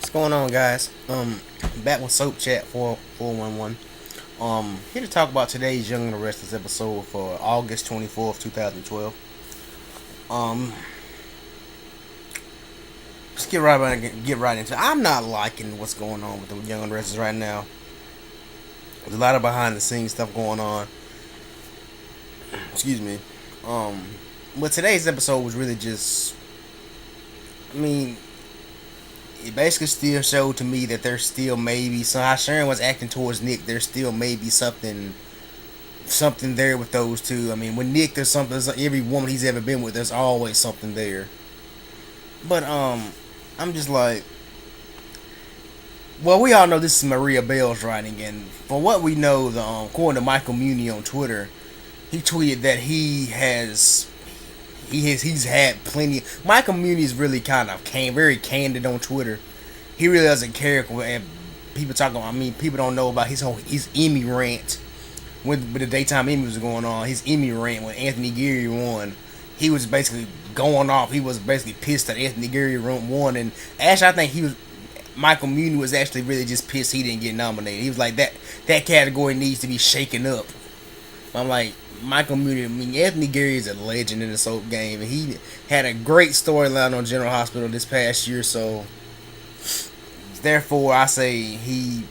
What's going on, guys? Back with Soap Chat 4411. Here to talk about today's Young and the Restless episode for August 24th, 2012. Um, let's get right into it. I'm not liking what's going on with the Young and the Restless right now. There's a lot of behind the scenes stuff going on. Excuse me. Um, but today's episode was really just, I mean, it basically still showed to me that there's still maybe so how Sharon was acting towards Nick. There's still maybe something there with those two. I mean, with Nick, there's something. Every woman he's ever been with, there's always something there. But I'm just like, well, we all know this is Maria Bell's writing, and from what we know, according to Michael Muni on Twitter, he tweeted that he's had plenty. Michael Muni's really kind of very candid on Twitter. He really doesn't care and people talking. I mean, people don't know about his Emmy rant when the daytime Emmy was going on. His Emmy rant when Anthony Geary won. He was basically going off. He was basically pissed that Anthony Geary won, and actually, I think Michael Muni was actually really just pissed he didn't get nominated. He was like that category needs to be shaken up. I'm like, Michael Mooney, I mean, Anthony Geary is a legend in the soap game, and he had a great storyline on General Hospital this past year, so therefore I say he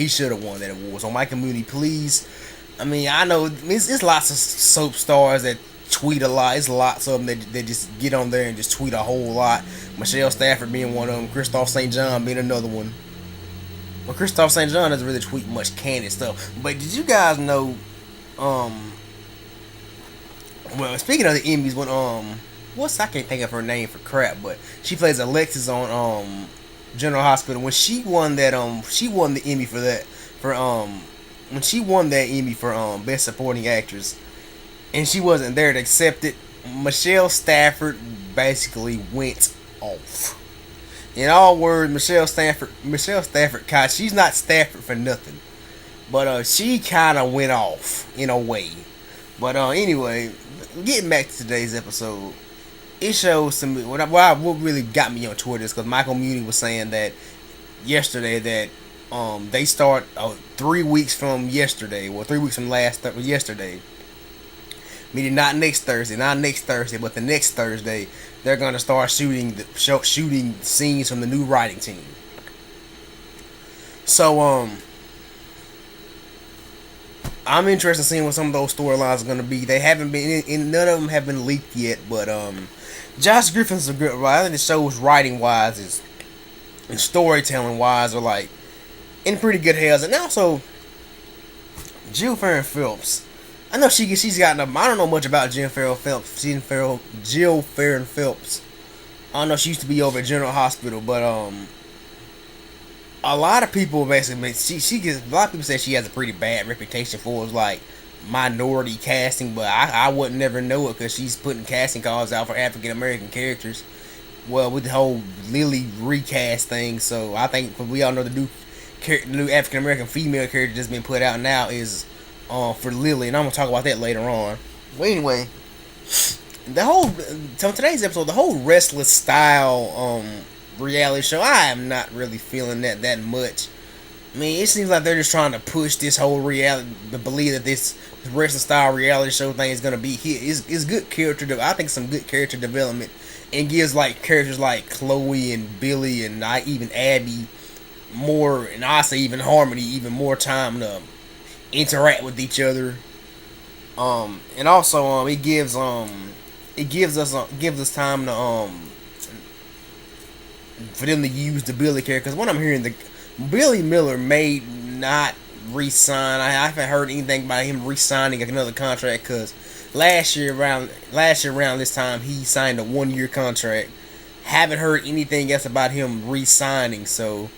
should have won that award. So Michael Mooney, please. I mean, I know it's lots of soap stars that tweet a lot. It's lots of them that just get on there and just tweet a whole lot. Michelle Stafford being one of them, Christophe St. John being another one. Well, Christophe St. John doesn't really tweet much candid stuff. But did you guys know, well, speaking of the Emmys, when, I can't think of her name for crap, but she plays Alexis on, General Hospital. When she won she won the Emmy for that, when she won that Emmy for, Best Supporting Actress, and she wasn't there to accept it, Michelle Stafford basically went off. In all words, Michelle Stafford, God, she's not Stafford for nothing. But she kind of went off in a way. But anyway, getting back to today's episode, it shows some. What really got me on Twitter is because Michael Muni was saying that yesterday that they start 3 weeks from yesterday, well 3 weeks from yesterday. Meaning not next Thursday, but the next Thursday, they're gonna start shooting scenes from the new writing team. So I'm interested in seeing what some of those storylines are gonna be. They haven't been, none of them have been leaked yet. But Josh Griffin's a good writer. I think the show's writing wise and storytelling wise are like in pretty good hands, and also Jill Farron Phillips. I know she's gotten I don't know much about Jill Farron Phillips. I don't know, she used to be over at General Hospital, but a lot of people basically a lot of people say she has a pretty bad reputation for like minority casting, but I would never know it because she's putting casting calls out for African American characters. Well, with the whole Lily recast thing, so I think we all know the new African American female character that's been put out now is for Lily, and I'm gonna talk about that later on. Well, anyway, so today's episode, the whole Restless style reality show, I am not really feeling that much. I mean, it seems like they're just trying to push this whole reality, to believe that this Restless style reality show thing is gonna be here. It's good character. I think some good character development, and gives like characters like Chloe and Billy and even Abby more, and I say even Harmony, even more time to interact with each other, and also it gives us time to for them to use the Billy character. Because what I'm hearing, the Billy Miller may not re-sign. I haven't heard anything about him re-signing another contract, because last year around this time he signed a 1-year contract. Haven't heard anything else about him re-signing, so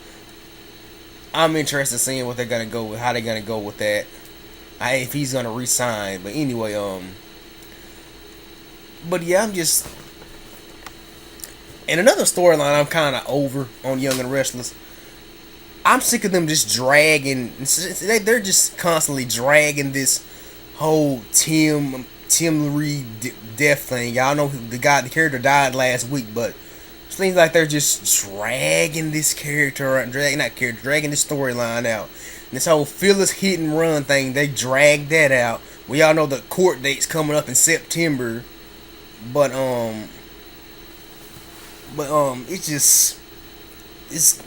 I'm interested in seeing what they're gonna go with, how they're gonna go with that. If he's gonna resign. But anyway, but yeah, and another storyline I'm kind of over on Young and Restless. I'm sick of them just dragging. They're just constantly dragging this whole Tim Lee death thing. Y'all know the character died last week, but Seems like they're just dragging this character, dragging this storyline out. This whole Phyllis hit and run thing, they dragged that out. We all know the court date's coming up in September, but it's just it's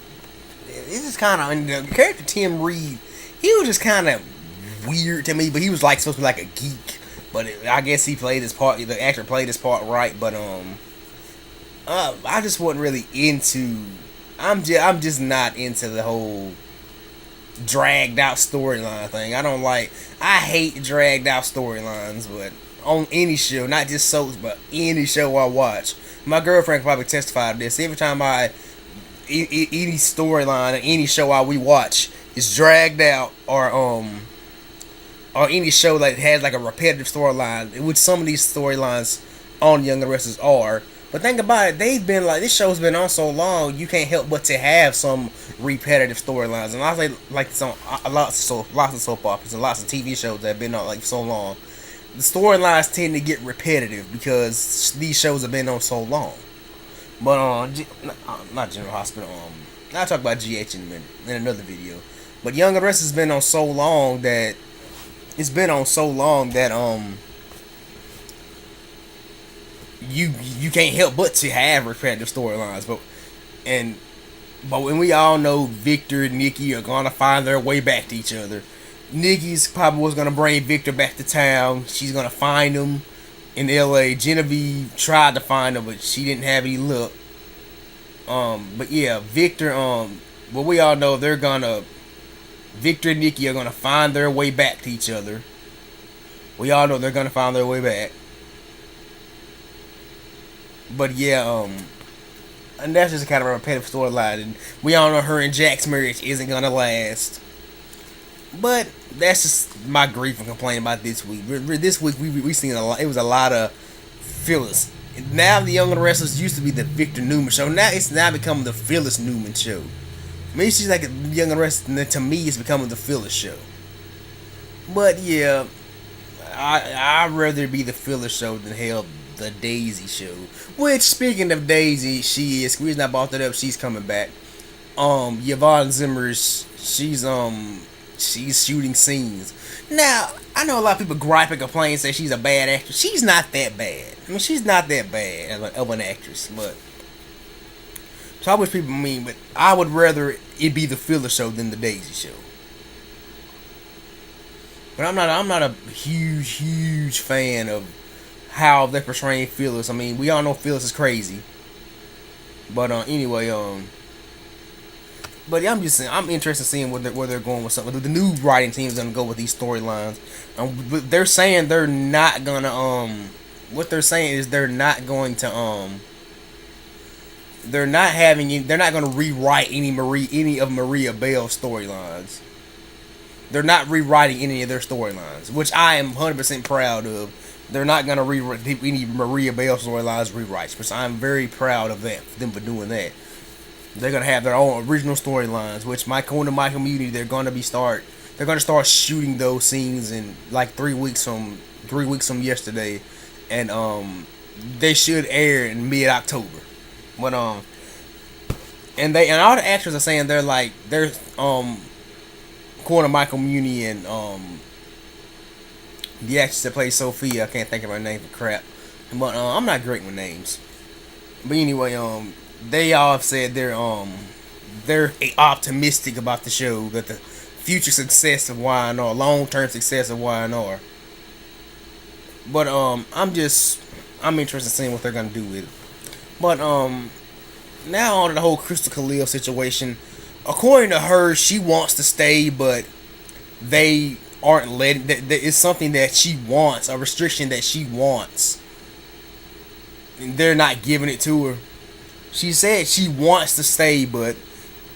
just kind of the character Tim Reed. He was just kind of weird to me, but he was like supposed to be like a geek. But I guess he played his part. The actor played his part right, but I just wasn't really into. I'm just not into the whole dragged out storyline thing. I don't like. I hate dragged out storylines, but on any show, not just soaps, but any show I watch, my girlfriend can probably testify to this. Every time any storyline or any show we watch is dragged out, or any show that has like a repetitive storyline, which some of these storylines on Young and Restless are. But think about it, they've been like, this show's been on so long, you can't help but to have some repetitive storylines. And I say like some lots of soap operas and lots of TV shows that have been on like so long. The storylines tend to get repetitive because these shows have been on so long. But not General Hospital. I'll talk about GH in a minute in another video. But Young and Restless has been on so long that you can't help but to have repetitive storylines. But when we all know Victor and Nikki are gonna find their way back to each other. Nikki's probably was gonna bring Victor back to town. She's gonna find him in LA. Genevieve tried to find him, but she didn't have any luck. But yeah, Victor, but we all know Victor and Nikki are gonna find their way back to each other. We all know they're gonna find their way back. But yeah, and that's just kind of a repetitive storyline, and we all know her and Jack's marriage isn't gonna last. But that's just my grief and complaint about this week. This week we seen a lot. It was a lot of Phyllis. Now the Young and Restless used to be the Victor Newman show. Now it's becoming the Phyllis Newman show. Maybe she's like a Young and Restless, and then to me it's becoming the Phyllis show. But yeah, I'd rather be the Phyllis show than hell the Daisy show. Which, speaking of Daisy, she is. The reason I brought that up, she's coming back. Yvonne Zimmer's. She's shooting scenes. Now, I know a lot of people gripe and complain, say she's a bad actress. She's not that bad. I mean, she's not that bad of an actress, but. So I wish people mean, but I would rather it be the Phyllis show than the Daisy show. But I'm not a huge fan of how they're portraying Phyllis. I mean, we all know Phyllis is crazy. But anyway, but I'm just saying, I'm interested in seeing where they're going with something. The new writing team is gonna go with these storylines. But they're saying they're not gonna what they're saying is they're not going to they're not going to rewrite any of Maria Belle's storylines. They're not rewriting any of their storylines, which I am 100% proud of. They're not going to rewrite any Maria Belle storylines rewrites, which I'm very proud of them for doing that. They're going to have their own original storylines, which my community, they're going to start shooting those scenes in like 3 weeks from yesterday, and they should air in mid-October. But all the actors are saying they're Corner Michael Muni and the actress that plays Sophia, I can't think of her name for crap. But I'm not great with names. But anyway, they all have said they're optimistic about the show, that the future success of Y&R, long-term success of Y&R. But I'm interested in seeing what they're gonna do with it. But now on to the whole Crystal Khalil situation. According to her, she wants to stay, but they aren't letting. That it's something that she wants, a restriction that she wants, and they're not giving it to her. She said she wants to stay, but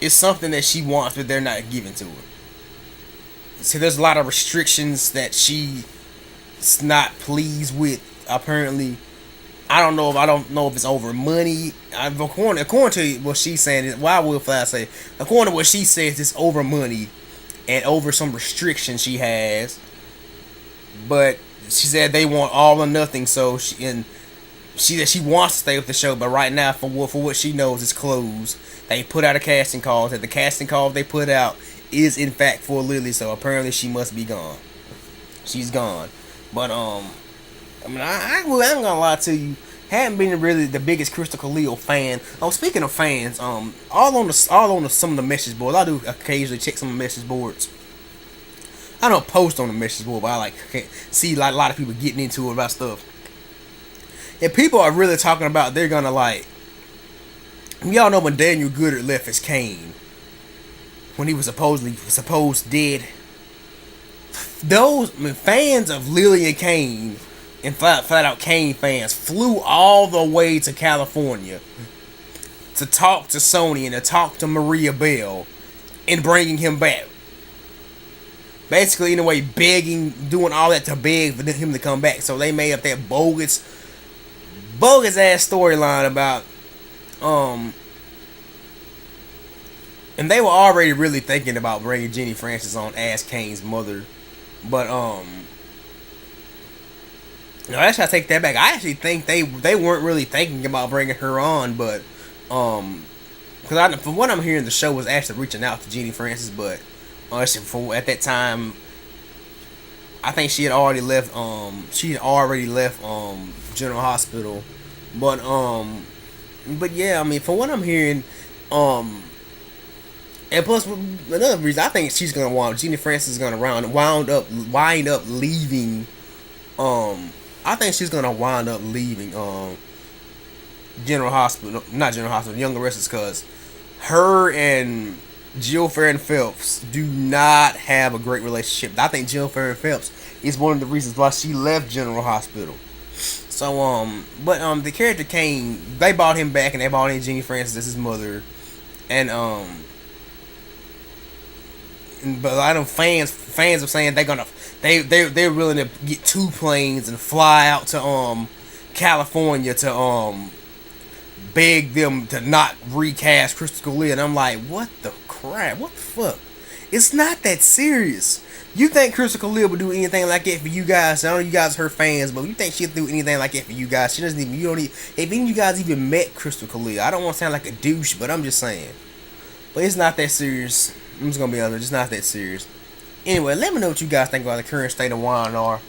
it's something that she wants, but they're not giving to her. So there's a lot of restrictions that she's not pleased with. Apparently, I don't know if it's over money. According to what she's saying, according to what she says, it's over money and over some restrictions she has. But she said they want all or nothing, so she wants to stay with the show, but right now, for what she knows, it's closed. They put out a casting call. That the casting call they put out is in fact for Lily, so apparently she must be gone. She's gone. But I mean, I'm gonna lie to you. Haven't been really the biggest Crystal Khalil fan. Oh, speaking of fans, all on some of the message boards. I do occasionally check some of the message boards. I don't post on the message board, but I like see like a lot of people getting into it about stuff. And people are really talking about they're gonna like. Y'all know when Daniel Goodard left as Kane, when he was supposed dead. Those fans of Lily and Kane and flat out Kane fans flew all the way to California to talk to Sony and to talk to Maria Bell and bringing him back. Basically, in a way, begging, doing all that to beg for him to come back. So they made up that bogus ass storyline about and they were already really thinking about bringing Jenny Francis on as Kane's mother, but no, actually I take that back. I actually think they weren't really thinking about bringing her on, but because from what I'm hearing, the show was actually reaching out to Jenny Francis, but at that time, I think she had already left. General Hospital, but yeah, I mean, from what I'm hearing, and plus another reason, I think she's gonna Jenny Francis is gonna wind up leaving. I think she's gonna wind up leaving General Hospital, not General Hospital, Young and Restless, because her and Jill Farron Phelps do not have a great relationship. I think Jill Farron Phelps is one of the reasons why she left General Hospital. So but the character Kane, they brought him back and they brought in Jenny Francis as his mother, and but a lot of fans are saying they're willing to get 2 planes and fly out to California to beg them to not recast Crystal Khalil, and I'm like, what the crap? What the fuck? It's not that serious. You think Crystal Khalil would do anything like that for you guys? I know you guys are her fans, but you think she'd do anything like that for you guys? She doesn't even. You don't even. If any of you guys even met Crystal Khalil, I don't want to sound like a douche, but I'm just saying. But it's not that serious. I'm just gonna be honest. It's not that serious. Anyway, let me know what you guys think about the current state of Y&R.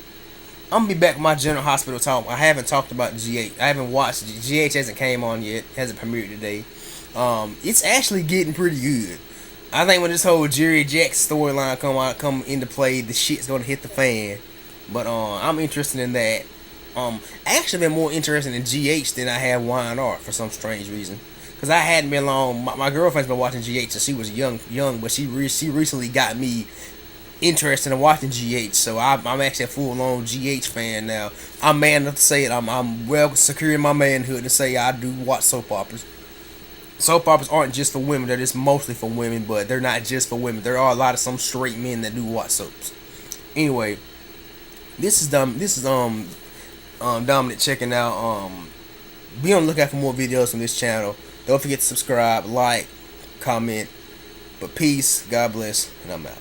I'm gonna be back with my General Hospital talk. I haven't talked about GH. I haven't watched GH. Hasn't came on yet. Hasn't premiered today. It's actually getting pretty good. I think when this whole Jerry Jax storyline come into play, the shit's gonna hit the fan. But I'm interested in that. Actually been more interested in GH than I have Y&R for some strange reason. Cause I hadn't been long. My girlfriend's been watching GH since she was young, but she recently got me interested in watching GH. So I'm actually a full-on GH fan now. I'm man enough to say it. I'm well secure in my manhood to say I do watch soap operas. Soap operas aren't just for women; they're just mostly for women, but they're not just for women. There are a lot of some straight men that do watch soaps. Anyway, this is Dominic checking out. Be on the lookout for more videos from this channel. Don't forget to subscribe, like, comment. But peace, God bless, and I'm out.